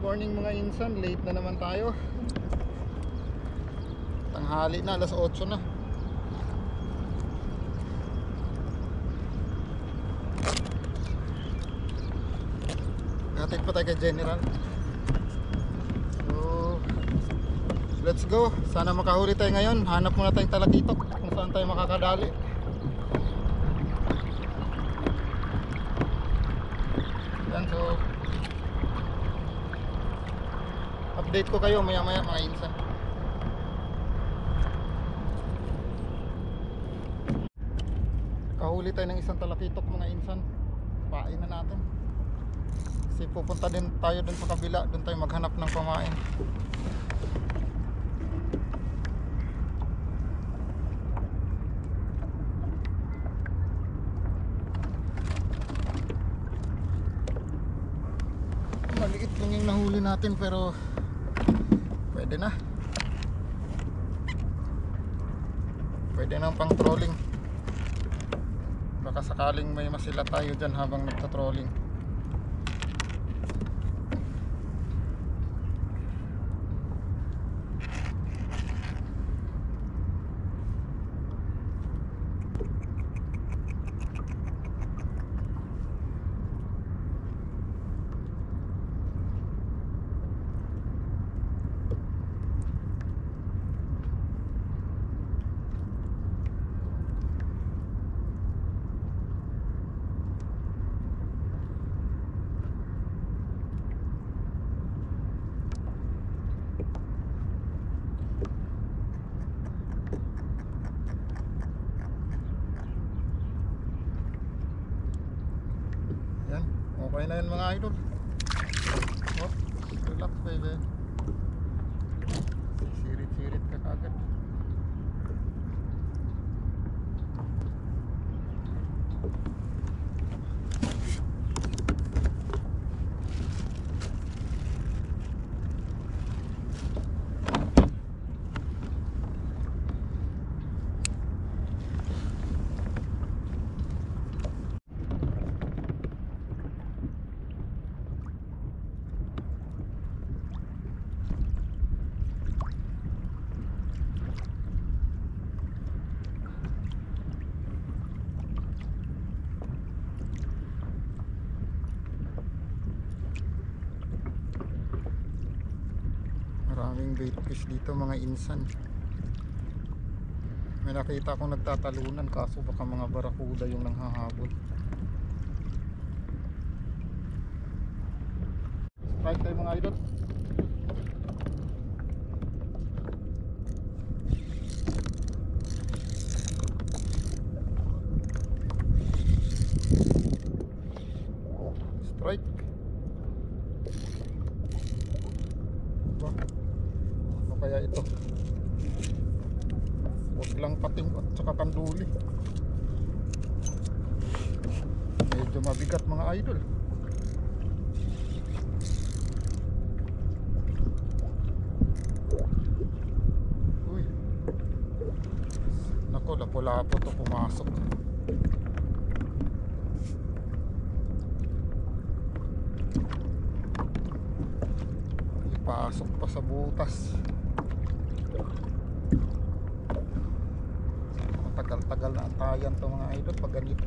morning mga insan, late na naman tayo. Tanghali na, alas 8 na. Hatid pa tayo kay General. So, let's go. Sana makahuli tayo ngayon. Hanap muna tayong talakitok kung saan tayo makakadali. Yan, so update ko kayo maya maya mga insan. Kahuli tayo ng isang talakitok mga insan. Pain na natin. Kasi pupunta din tayo dun sa kabila. Dun tayo maghanap ng pamain. Maliit lang yung nahuli natin pero pwede na. Pwede nang pang trolling. Baka sakaling may masila tayo dyan habang nagta-trolling. Yan, okay na yan mga idol. Oh, relax baby. Sirit-sirit ka kagad. Maraming bait fish dito mga insan. May nakita akong nagtatalunan kaso baka mga barakuda yung nanghahabol. Strike tayo mga idol. Strike. Ano kaya ito? Huwag lang pating at saka kanduli. Medyo mabigat mga idol. Uy, nako, lapo-lapo to pumasok. Ipasok pa sa butas. Matagal-tagal na antayan to mga idol pag ganito.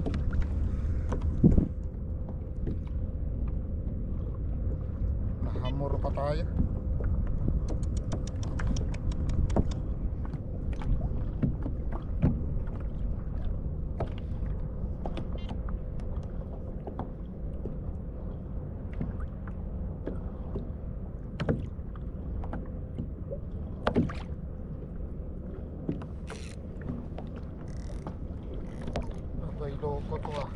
Nahamor pa tayo. Abay, loko to ah.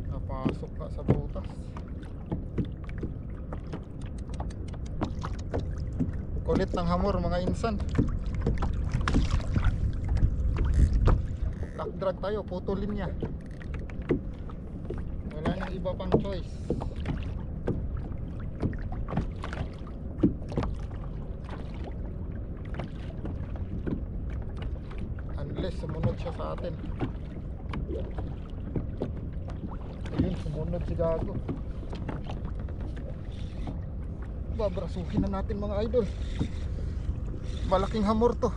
Napasok na sa butas. Kulit ng hamor mga insan. Lock drag tayo, putulin niya. Wala nang iba pang choice. Unless sumunod siya sa atin. Ayun, sumunod si Gago. Babrasukin na natin mga idol. Malaking hamor to.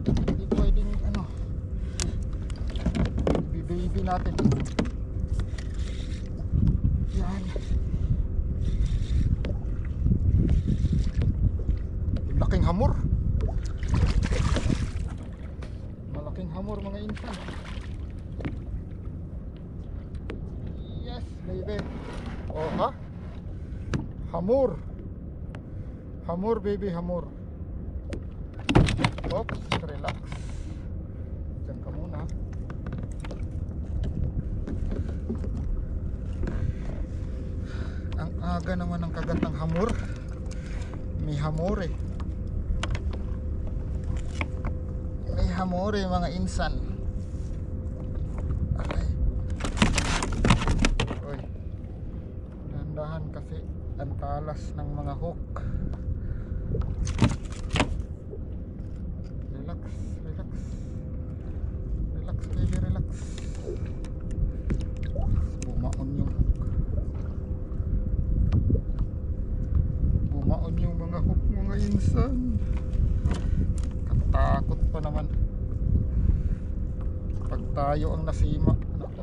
Hindi pwedeng ano, bibi natin. Yan. Laking hamor. Malaking hamor mga insan. Yes baby. Oh ha? Hamor. Hamor baby, hamor. Oops, relax. Diyan ka muna. Ang aga naman ng kagat ng hamor. May hamor eh. May hamor eh mga insan. Okay. Uy. Dahan-dahan kasi ang talas ng mga hook. Relax, relax. Relax baby, relax. Bumaon yung mga hook mga insan. Katakot pa naman pag tayo ang nasima. Nako.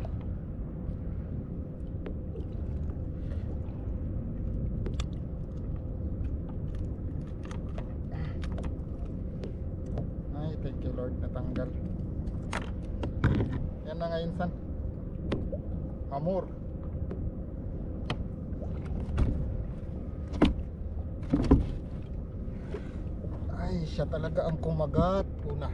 Ay, thank you Lord, natanggal. Yan na nga insan. Hamor. Ay, siya talaga ang kumagat. Una.